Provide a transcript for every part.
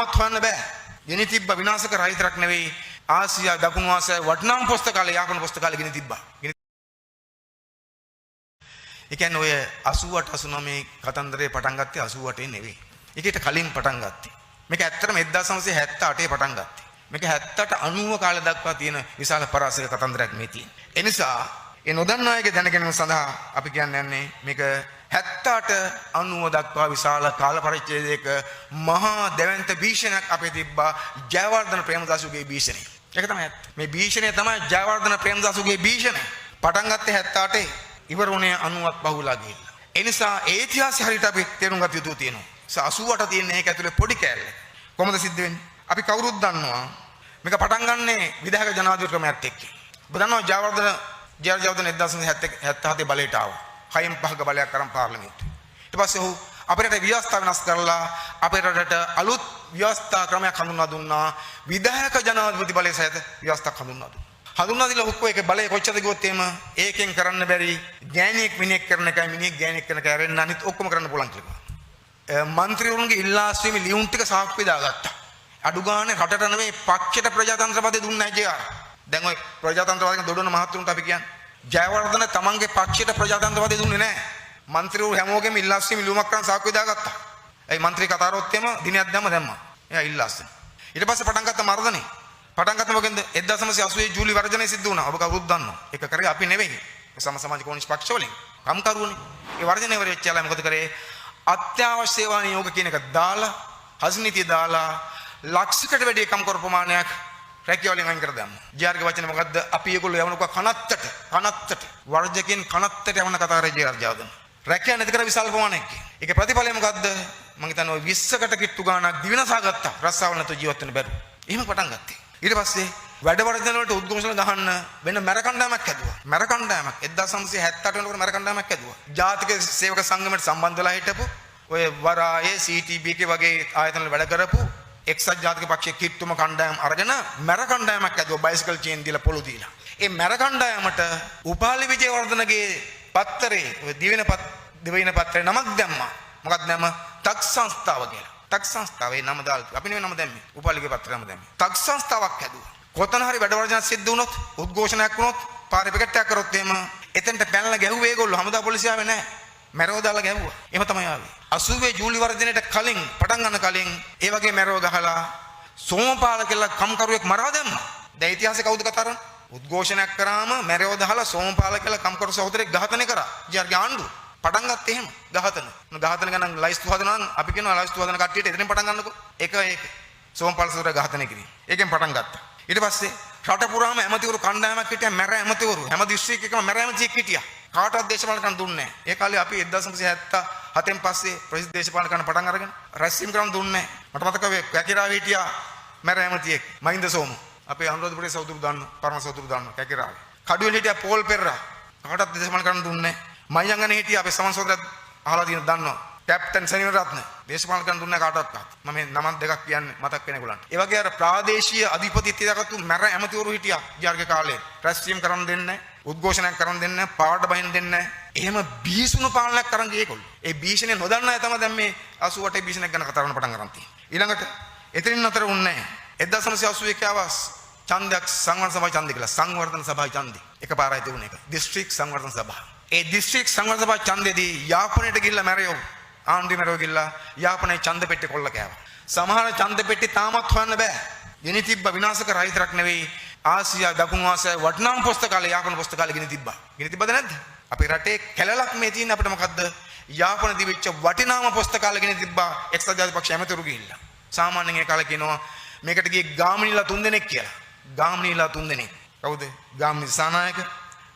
තාමත් හොයන්න බෑ. ගෙන තිබ්බ විනාශ කර හිතරක් නෙවෙයි ආසියා දකුණු ආසියාවේ වටිනාම පුස්තකාලය යාපන පුස්තකාලය ගෙන තිබ්බා. ඒ කියන්නේ ඔය 88 89 කතන්දරේ පටන් ගත්තේ 88 නෙවෙයි. ඒකට කලින් පටන් ගත්තේ. මේක ඇත්තටම 1978 පටන් ගත්තේ. මේක 78 90 කාලය දක්වා තියෙන විශාල පරාසක කතන්දරයක් මේ තියෙන. ඒ නිසා ඒ නොදන්නා අයගේ දැන ගැනීම සඳහා අපි කියන්නේ මේක 78 90 දක්වා විශාල කාල පරිච්ඡේදයක මහා දැවැන්ත භීෂණයක් අපේ තිබ්බා ජයවර්ධන ප්‍රේමදාසගේ භීෂණය. ඒක තමයි ඇත්ත. මේ භීෂණය තමයි ජයවර්ධන ප්‍රේමදාසගේ භීෂණය. පටන් ගත්තේ 78 ඉවර වුණේ 90ක් පහුලා ගිහිල්ලා. ඒ නිසා ඒ ඉතිහාසය හරියට අපි තේරුම් ගත යුතු තියෙනවා. 88 තියෙන එක ඇතුලේ පොඩි කෑල්ල. කොහොමද සිද්ධ වෙන්නේ? අපි කවුරුත් දන්නවා මේක පටන් ගන්නනේ විධායක ජනාධිපති ක්‍රමයත් එක්ක. ඔබ දන්නවා ජයවර්ධන 1977 බලයට ආවා. 6න් 5ක බලයක් අරන් පාර්ලිමේන්තුවේ. ඊට පස්සේ ඔහු අපේ රටේ ව්‍යවස්ථා වෙනස් කරලා අපේ රටට අලුත් ව්‍යවස්ථා ක්‍රමයක් හඳුන්වා දුන්නා. විධායක ජනාධිපති බලය සහිත ව්‍යවස්ථාවක් හඳුන්වා දුන්නා. හඳුන්වා දීලා ඔක්කොම ඒක බලය කොච්චරද කිව්වොත් එහෙම ඒකෙන් කරන්න බැරි ගෑණියෙක් මිනිහෙක් කරන එකයි මිනිහෙක් ගෑණියෙක් කරන එකයි අරෙන්න අනිත් ඔක්කොම කරන්න පුළුවන් කියලා. මන්ත්‍රීවරුන්ගේ ඉල්ලාස්වීමේ ලියුම් ටික සාක්ෂි දාගත්තා. අඩු ගානේ රටට නෙමෙයි පක්ෂයට ප්‍රජාතන්ත්‍රවාදී දුන්නේ නැහැ ජයාර. දැන් ඔය ප්‍රජාතන්ත්‍රවාදීන් දොඩන මහත්තුන්ට අපි කියන්නේ ජයවර්ධන තමන්ගේ පක්ෂයට ප්‍රජාතන්ත්‍රවාදී දුන්නේ නැහැ. මන්ත්‍රීවරු හැමෝගෙම ඉල්ලාස්වීමේ ලියුමක් කරන් සාක්ෂි දාගත්තා. ඒ මන්ත්‍රී කතාරොත් එම දිනයක් දැම්මා. එයා ඉල්ලාස්සේ. ඊට පස්සේ පටන් ගත්ත මර්ධනේ. පටන් ගත්ත මොකෙන්ද 1980 ජූලි වර්ජනය සිද්ධ වුණා. ඔබ කවුරුත් දන්නවා. ඒක කරේ අපි නෙවෙයි. සමාජ කෝණිස් පක්ෂ වලින් කම්කරුවනේ. ඒ වර්ජනය වෙච්ච යාලා මොකද කරේ? අත්‍යවශ්‍ය සේවා නියෝග කියන එක දාලා හස්නිතිය දාලා ලක්ෂයකට වැඩි කම්කරු ප්‍රමාණයක් රැකියාවලින් අයින් කර දැම්මා. ජීආර්ගේ වචනේ මොකද්ද? අපි ඒගොල්ලෝ යවනකෝ කනත්තට වර්ජකෙන් කනත්තට යවන කතා කරේ ජීආර් ජාදන. රැකියාව නැති කර විශාල ප්‍රමාණයක්. ඒකේ ප්‍රතිඵලය මොකද්ද? මම හිතන්නේ ඔය 20කට කිට්ටු ගාණක් දිවිනසා ගත්තා. රස්සාවල නැතුව ජීවත් වෙන්න බැරුව. එහෙම පටන් ගත්තේ. ඊට පස්සේ වැඩ වර්ධන වලට උද්ඝෝෂණ ගහන්න වෙන මැරකණ්ඩායමක් හැදුවා. මැරකණ්ඩායමක් 1978 වෙනකොට මැරකණ්ඩායමක් හැදුවා. ජාතික සේවක සංගමයට සම්බන්ධ වෙලා හිටපු ඔය වරායේ CTBK වගේ ආයතන වල වැඩ කරපු එක්සත් ජාතික පක්ෂයේ කිට්ටුම කණ්ඩායම් අරගෙන මැරකණ්ඩායමක් හැදුවා. බයිසිකල් චේන් දීලා පොළු දීලා. ඒ මැරකණ්ඩායමට උපාලි විජේවර්ධනගේ පත්තරේ ඔය දිවෙන පත්‍රේ නමක් දැම්මා. මොකක්ද නම? තක් සංස්ථාව කියලා. තක් සංස්ථාවේ නම දාලා අපි නෙවෙයි නම දැම්මේ. උපාලිගේ පත්‍රේ නම දැම්මේ. තක් සංස්ථාවක් හැදුවා. කොතන හරි වැඩ වර්ජන සිද්ධ වුණොත් උද්ඝෝෂණයක් වුණොත් පාරේ පිකට් එකක් කරොත් එහෙම එතෙන්ට පැනලා ගැහුවේ ඒගොල්ලෝ හමුදා පොලිසිය ආවේ නැහැ. මැරව දාලා ගැහුවා. එහෙම තමයි ආවේ. 80 ජූලි වර්ධනයට කලින් පටන් ගන්න කලින් ඒ වගේ මැරව ගහලා සෝමපාල කියලා කම්කරුවෙක් මරා දැම්මා. දැන් ඉතිහාසෙ කවුද කතා කරන්නේ? උද්ඝෝෂණයක් කරාම මැරව දහලා සෝමපාල කියලා කම්කරු සහෝදරෙක් ඝාතනය කරා. ජර්ගේ ආණ්ඩුව පටන් ගත්තේ එහෙම ඝාතන ගණන් ලයිස්තු හදනවා නම් අපි කියනවා ලයිස්තු හදන කට්ටියට එතනින් පටන් ගන්නකො. ඒක සෝමපාල සහෝදර ඝාතනය කිරීම. ඒකෙන් පටන් ගත්තා. ඊට පස්සේ රට පුරාම ඇමතිවරු කණ්ඩායමක් හිටියා. මැර ඇමතිවරු හැම දිස්ත්‍රික්කයකම මැර ඇමතියෙක් හිටියා. කාටවත් දේශපාලනකම් දුන්නේ නැහැ. ඒ කාලේ අපි 1977න් පස්සේ ප්‍රසිද්ධ දේශපාලනකම් පටන් අරගෙන රැස්වීම කරන් දුන්නේ නැහැ. මට මතක කැකිරාවේ හිටියා මැර ඇමතියෙක් මහින්ද සෝම. අපේ අනුරාධපුරේ සෞතුරු දාන්න පරම සෞතුරු දාන්න කැකිරාවේ. කඩුවෙල හිටියා පෝල් පෙරරා. කාටවත් දේශපාලනකම් දුන්නේ නැහැ. මයංගනේ හිටියා අපේ සමන් සහෝදරත් අහලා තියෙන දන්නවා. කැප්ටන් සනිල් රත්න දේශපාලනකම් දුන්නේ කාටවත්. මම මේ නමක් දෙකක් කියන්නේ මතක් වෙන ඒගොල්ලන්ට. ඒ වගේ අර ප්‍රාදේශීය අධිපතිත්වය දක්වතු මැර ඇමතිවරු හිටියා ජාර්ගේ කාලේ. රැස්වීම කරන් දෙන්නේ නැහැ. උද්ඝෝෂණයක් කරන් දෙන්නේ නැහැ. පාවට බහින්න දෙන්නේ නැහැ. එහෙම බීසුණු පාලනයක් කරන් ගියේ ඒගොල්ලෝ. ඒ භීෂණය නොදන්න අය තමයි දැන් මේ 88 භීෂණයක් ගැන කතා කරන්න පටන් ගන්න තියෙන්නේ. ඊළඟට එතනින් අතර උන්නේ නැහැ. 1981 ආවස් ඡන්දයක් සංවර්ධන සභාවේ ඡන්දය කියලා. සංවර්ධන සභාවේ ඡන්දය. එකපාරයි තිබුණේ ඒක. දිස්ත්‍රික් සංවර්ධන සභාව. ඒ දිස්ත්‍රික් සංවර්ධන සභාවේ ඡන්දෙදී යාපනයට ගිහිල්ලා මැරෙව්. ආණ්ඩුවේ මැරෙව් ගිහිල්ලා යාපනයේ ඡන්ද පෙට්ටි කොල්ල කෑවා. සමහර ඡන්ද පෙට්ටි තාමත් හොයන්න බෑ. ගෙන තිබ්බ විනාශ කර හිතරක් නෙවෙයි ආසියා දකුණු ආසියාවේ වටිනාම පුස්තකාලය යාපන පුස්තකාලය ගෙන තිබ්බා. ගෙන තිබ්බද නැද්ද? අපේ රටේ කැලලක් මේ තියෙන අපිට මොකද්ද? යාපන දිවිච්ච වටිනාම පුස්තකාලය ගෙන තිබ්බා එක්සත් ජාතික පක්ෂ ඇමතිවරු ගිහිල්ලා. සාමාන්‍යයෙන් ඒ කාලේ කියනවා මේකට ගියේ ගාමිණීලා 3 දෙනෙක් කියලා. ගාමිණීලා 3 දෙනෙක්. කවුද? ගාමිණී සානායක,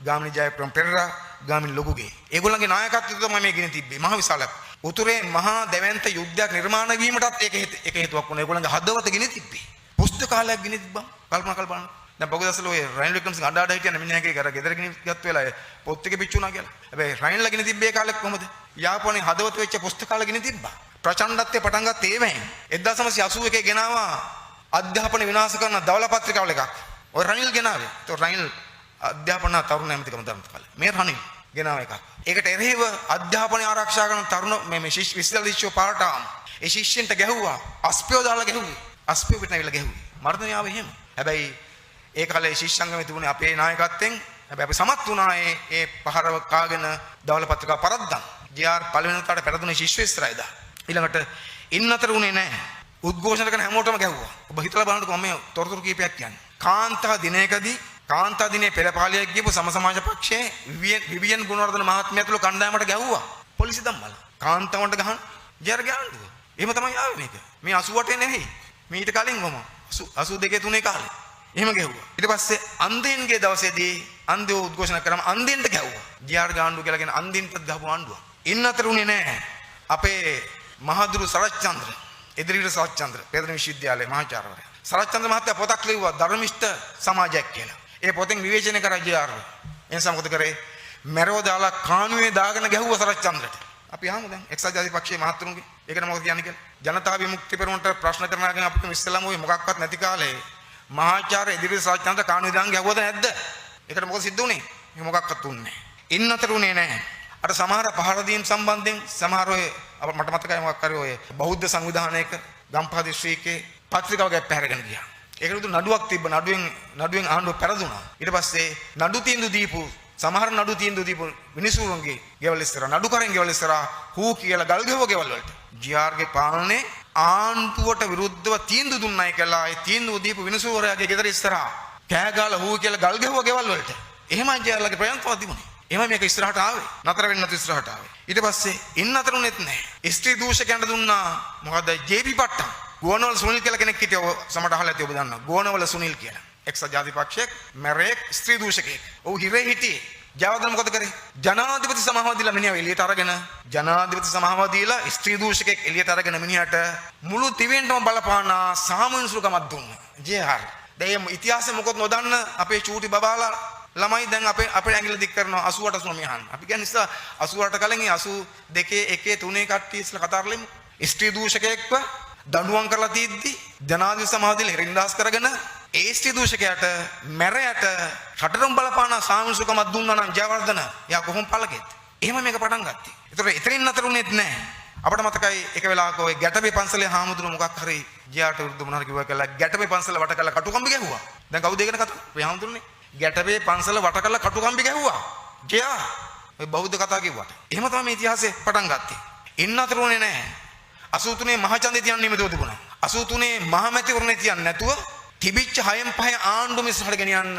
ගාමිණී ජයප්‍රම පෙරේරා, ගාමිණී ලොකුගේ. ඒගොල්ලන්ගේ නායකත්වය තමයි මේ ගෙන තිබ්බේ. මහ විශාලක්. උතුරේ මහා දැවැන්ත යුද්ධයක් නිර්මාණය වීමටත් ඒක හේතුවක් වුණා. ඒගොල්ලන්ගේ හදවත ගෙන තිබ්බේ. පුස්තකාලයක් ගෙන තිබ්බා. කල්පනා බලන්න. දැන් බගදසල ඔය රයින් වික්‍රමසිංහ අඬ අඬ හිටියන මිනිහගේ අර ගෙදර ගෙන ගත් වෙලාව පොත් එක පිච්චුණා කියලා. හැබැයි රයින්ලා ගෙන තිබ්බේ කාලෙක කොහමද? යාපනයේ හදවත වෙච්ච පුස්තකාල ගෙන තිබ්බා. ප්‍රචණ්ඩත්වයේ පටන් ගත්තේ ඒවෙන්. 1981 ගෙනාවා අධ්‍යාපන විනාශ කරන ධවල පත්‍රිකාවල එකක්. ඔය රනිල් ගෙනාවේ. તો රනිල් අධ්‍යාපන තරුණ ඇමතිකම දාන්න කාලේ. මේ රනිල් ගෙනාව එකක්. ඒකට එරෙහිව අධ්‍යාපනය ආරක්ෂා කරන තරුණ මේ විශ්වවිද්‍යාල ශිෂ්‍යෝ පාරටාම්. ඒ ශිෂ්‍යන්ට ගැහුවා. අස්පියෝ දාලා ගැහුවේ. අස්පියෝ පිට නැවිලා ගැහුවේ. මර්ධනය ආවේ එහෙම. හැබැයි ඒ කාලේ ශිෂ්‍යංගමේ තිබුණේ අපේ නායකත්වයෙන්. හැබැයි අපි සමත් වුණා ඒ පහරව කාගෙන දවල පත්‍රිකා පරද්දන්. ජේ.ආර් පළවෙනි වතාවට පෙරදුනේ ශිෂ්‍ය ඉස්රායිදා. ඊළඟට ඉන්න අතර උනේ නැහැ. උද්ඝෝෂණ කරන හැමෝටම ගැහුවා. ඔබ හිතලා බලන්නකෝ මම මේ තොරතුරු කීපයක් කියන්නේ. කාන්තා දිනයකදී කාන්තා දිනේ පෙරපාලියක් ගියපු සමාජ පක්ෂයේ විවියන් ගුණවර්ධන මහත්මයා තුල කණ්ඩායමට ගැහුවා. පොලිසිය ධම්මල. කාන්තාවන්ට ගහන ජරග ආණ්ඩුව. එහෙම තමයි ආවේ මේක. මේ 88 නෙවෙයි. මේ ඊට කලින් වම 82 3 කාලේ. එහෙම ගැහුවා. ඊට පස්සේ අන්දෙන්ගේ දවසේදී අන්දේ උද්ඝෝෂණ කරාම අන්දෙන්ට ගැහුවා. ජේ.ආර් ගාණ්ඩුව කියලා කියන අන්දෙන්ටත් ගහපු ආණ්ඩුව. ඉන්න අතර උනේ නැහැ. අපේ මහදුරු සරච්චන්ද්‍ර එදිරිවීර සරච්චන්ද්‍ර පෙරදෙන විශ්වවිද්‍යාලයේ මහාචාර්යවරයා. සරච්චන්ද්‍ර මහත්තයා පොතක් ලිව්වා ධර්මිෂ්ඨ සමාජයක් කියලා. ඒ පොතෙන් විවේචනය කරා ජේ.ආර්. එනිසා මොකද කරේ? මැරව දාලා කාණුවේ දාගෙන ගැහුවා සරච්චන්ද්‍රට. අපි අහමු දැන් එක්සත් ජාතික පක්ෂයේ මහත්තුරුන්ගේ. ඒකට මොකද කියන්නේ කියලා. ජනතා විමුක්ති පෙරමුණට ප්‍රශ්න කරනගෙන අපිට ඉස්සෙල්ලාම ওই මොකක්වත් නැති කාලේ මහාචාර්ය එදිරිවීර සරච්චන්ද්‍ර කාණුවේ දාන් ගැහුවද නැද්ද? ඒකට මොකද සිද්ධ වුනේ? මේ මොකක්වත් උන්නේ නැහැ. ඉන්න අතර උනේ නැහැ. අර සමහර පහර දීම් සම්බන්ධයෙන් සමහර ඔය මට මතකයි මොකක් හරි ඔය බෞද්ධ සංවිධානයක ගම්පහ දිස්ත්‍රික්කයේ පත්‍රිකාව ගැප් පැහැරගෙන ගියා. ඒකට උදු නඩුවක් තිබ්බ. නඩුවෙන් ආණ්ඩුව පෙරදුනා. ඊට පස්සේ නඩු තීන්දුව දීපු සමහර නඩු තීන්දුව දීපු මිනිසුන්ගේ ගෙවල් ඉස්සරහා නඩුකරන් ගෙවල් ඉස්සරහා හූ කියලා ගල් ගෙවුව ගෙවල් වලට ජේ.ආර්ගේ පාලනේ ආණ්ඩුවට විරුද්ධව තීන්දුව දුන්නයි කියලා ඒ තීන්දුව දීපු මිනිසුවරයාගේ ගෙදර ඉස්සරහා කෑ ගාලා හූ කියලා ගල් ගෙවුව ගෙවල් වලට. එහෙමයි ජේ.ආර්ලගේ ප්‍රයත්නවත් තිබුණේ. එහෙම මේක ඉස්සරහට ආවේ. නතර වෙන්න නැතු ඉස්සරහට ආවේ. ඊට පස්සේ ඉන්න අතරුනෙත් නැහැ. ස්ත්‍රී දූෂකයන්ට දුන්නා මොකද්ද ජේ.පී පට්ටම්. ගෝනවල සුනිල් කියලා කෙනෙක් හිටියා. සමහරට අහලා ඇති ඔබ දන්නවා. ගෝනවල සුනිල් කියලා. එක්සත් ජාතික පක්ෂයේ මැරෙක් ස්ත්‍රී දූෂකයෙක්. ඔව් හිරේ හිටියේ. ජයවර්ධන මොකද කරේ? ජනාධිපති සමාව දීලා මිනිහව එළියට අරගෙන ජනාධිපති සමාව දීලා ස්ත්‍රී දූෂකයෙක් එළියට අරගෙන මිනිහට මුළු දිවෙන්ටම බලපානා සාමනිසුකමක් දුන්නා. ජේ.ආර්. දැන් ඉතිහාසෙ මොකොත් නොදන්න අපේ චූටි බබාලා ළමයි දැන් අපේ ඇඟිල්ල දික් කරනවා 88 89 අහන්න. අපි කියන්නේ ඉස්සලා 88 කලින් 82 1 3 කට්ටිය ඉස්සලා කතා කරලෙමු. ස්ත්‍රී දූෂකයෙක්ව දඬුවම් කරලා තියද්දි ජනාධිපති සමාවදිල හිරින්දාස් කරගෙන ඒ ස්ත්‍රී දූෂකයාට මැරයට රටටම බලපාන සාමසුකමක් දුන්නා නම් ජයවර්ධන යා කොහොම පළකෙත්. එහෙම මේක පටන් ගත්තේ. ඒතර එතනින් නතරුනේත් නැහැ. අපිට මතකයි එක වෙලාවක ඔය ගැටපේ පන්සලේ හාමුදුරු මොකක් හරි ජයාට විරුද්ධ මොනවා කිව්වා කියලා ගැටපේ පන්සල වට කරලා කටුකම්බි ගැහුවා. දැන් කවුද ඒකන කතා? මේ හාමුදුරනේ ගැටපේ පන්සල වට කරලා කටුකම්බි ගැහුවා. ජයා ඔය බෞද්ධ කතා කිව්වට. එහෙම තමයි මේ ඉතිහාසය පටන් ගත්තේ. ඉන්න අතරුනේ නැහැ. 83 මහචන්දේ තියන්නේ මෙතන තිබුණා. 83 මහමැතිවරණේ තියන්නේ නැතුව තිබිච්ච 6න් 5 ආණ්ඩුව මිසහට ගෙනියන්න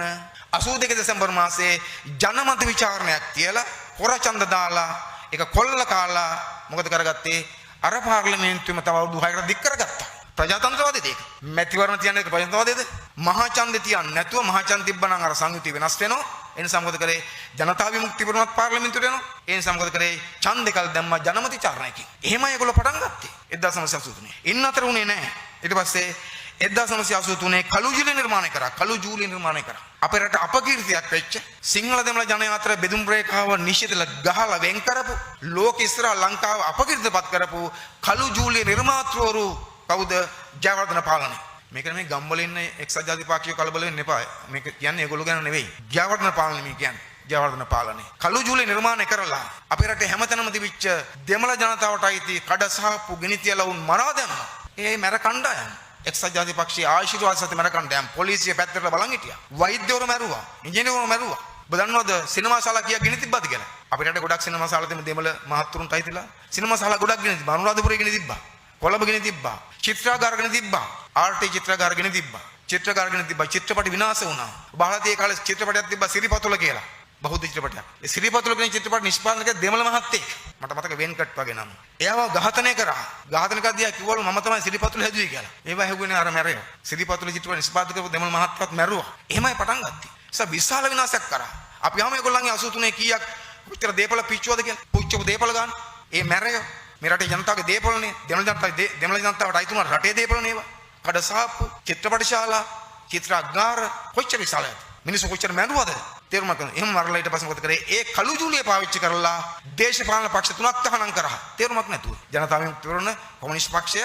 82 දෙසැම්බර් මාසේ ජනමත විචාරණයක් තියලා හොරචන්ද දාලා ඒක කොල්ල කාලා මොකද කරගත්තේ අර පාර්ලිමේන්තුවේම තව අවුරුදු 6කට දික් කරගත්තා. ප්‍රජාතන්ත්‍රවාදීද ඒක? මැතිවරණ තියන්නේ ප්‍රජාතන්ත්‍රවාදීද? මහාචන්ද තියන්නේ නැතුව මහාචන්ද තිබ්බනම් අර සංයුතිය වෙනස් වෙනවා. ඒ නිසා මොකද කරේ? ජනතා විමුක්ති පෙරමුණත් පාර්ලිමේන්තුවට යනවා. ඒ නිසා මොකද කරේ? ඡන්දකල් දැම්මා ජනමත විචාරණයකින්. එහෙමයි ඒගොල්ලෝ පටන් ගත්තේ 1983. ඉන්න අතර උනේ නැහැ. ඊට පස්සේ 1983 කළු ජූලිය නිර්මාණය කරා. කළු ජූලිය නිර්මාණය කරා. අපේ රට අපකීර්තියක් වෙච්ච සිංහල දෙමළ ජනයා අතර බෙදුම් රේඛාව නිශ්චිතල ගහලා වෙන් කරපු ලෝක ඉස්සරහ ලංකාව අපකීර්තිපත් කරපු කළු ජූලිය නිර්මාතෘවරු කවුද? ජයවර්ධන පාලනය. මේක මේ ගම්වල ඉන්න එක්සත් ජාතික පාක්ෂික කලබල වෙන්න එපා. මේක කියන්නේ ඒගොල්ලෝ ගැන නෙවෙයි. ජයවර්ධන පාලනය මේ කියන්නේ. ජයවර්ධන පාලනය. කළු ජූලිය නිර්මාණය කරලා අපේ රටේ හැමතැනම තිබිච්ච දෙමළ ජනතාවට අයිති කඩසහප්පු ගිනි තියලා උන් මරා දැම්මා. ඒ මැර කණ්ඩායම එක්සත් ජාතික පක්ෂයේ ආශිර්වාද සහිත මැර කණ්ඩායම පොලිසිය පැත්තට බලන් හිටියා. වෛද්‍යවරු මැරුවා. ඉංජිනේරුවරු මැරුවා. ඔබ දන්නවද සිනමා ශාලා කීයක් ගිනි තිබ්බද කියලා? අපේ රටේ ගොඩක් සිනමා ශාලා තියෙන දෙමළ මහත්තුරුන්ට අයිතිලා සිනමා ශාලා ගොඩක් ගිනි තිබ්බා. අනුරාධපුරේ ගිනි තිබ්බා. කොළඹ ගිනි තිබ්බා. චිත්‍රාගාර ගිනි තිබ්බා. ආර්.ටී. චිත්‍රාගාර ගිනි තිබ්බා. චිත්‍රාගාර ගිනි තිබ්බා. චිත්‍රපට විනාශ වුණා. බාලදී කාලේ චිත්‍රපටයක් තිබ්බා සිරිපතුල කියලා. බෞද්ධ චිත්‍රපටයක්. ඒ සිරිපතුල කියන චිත්‍රපට නිෂ්පාදනක දෙමළ මහත්තයෙක්. මට මතක වෙන්කට් වගේ නම. එයාව ඝාතනය කරා. ඝාතන කරද්දී කිව්වලු මම තමයි සිරිපතුල හැදුවේ කියලා. ඒවා හැවුනේ අර මැරෙව. සිරිපතුල චිත්‍රපට නිෂ්පාදක කරපු දෙමළ මහත්තයත් මැරුවා. එහෙමයි පටන් ගත්තේ. ඒක විශාල විනාශයක් කරා. අපි ආම ඒගොල්ලන්ගේ 83 කීයක් විතර දේපල පිච්චුවද කියලා. පුච්චපු දේපල ගන්න. ඒ මැරෙව මේ රටේ ජනතාවගේ දේපලනේ. දෙමළ ජනතාවට අයිති වුණා රටේ දේපලනේ ඒවා. කඩසාප්පු, චිත්‍රපට ශාලා, චිත්‍රාගාර කොච්චර විශාලද? මිනිස්සු කොච්චර මැරුවද? තේරුම් ගන්න. එහෙම මරලා ඊට පස්සේ මොකද කරේ? ඒ කළු ජූලිය පාවිච්චි කරලා දේශපාලන පක්ෂ තුනක් තහනම් කරා. තේරුමක් නැතුව. ජනතා විමුක්ති පෙරමුණ, කොමියුනිස්ට් පක්ෂය,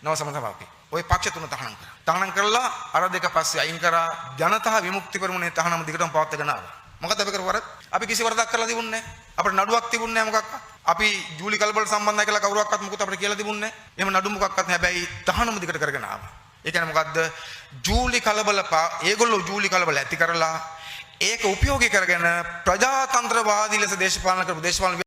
නව සමතාවකේ. ওই පක්ෂ තුන තහනම් කරා. තහනම් කරලා අර දෙක පස්සේ අයින් කරා. ජනතා විමුක්ති පෙරමුණේ තහනම දිගටම පවත්වාගෙන ආවා. මොකද අපි කරවරත් අපි කිසි වරදක් කරලා තිබුණේ නැහැ. අපිට නඩුවක් තිබුණේ නැහැ මොකක්වත්. අපි ජූලි කලබල සම්බන්ධයි කියලා කවුරුවක්වත් මොකද අපිට කියලා තිබුණේ නැහැ. එහෙම නඩු මොකක්වත් නැහැ. හැබැයි තහනම දිකට කරගෙන ආවා. ඒ කියන්නේ මොකද්ද? ජූලි කලබල ඒගොල්ලෝ ජූලි කලබල ඇති කරලා ඒක උපයෝගී කරගෙන ප්‍රජාතන්ත්‍රවාදී ලෙස දේශපාලන කරපු දේශපාලන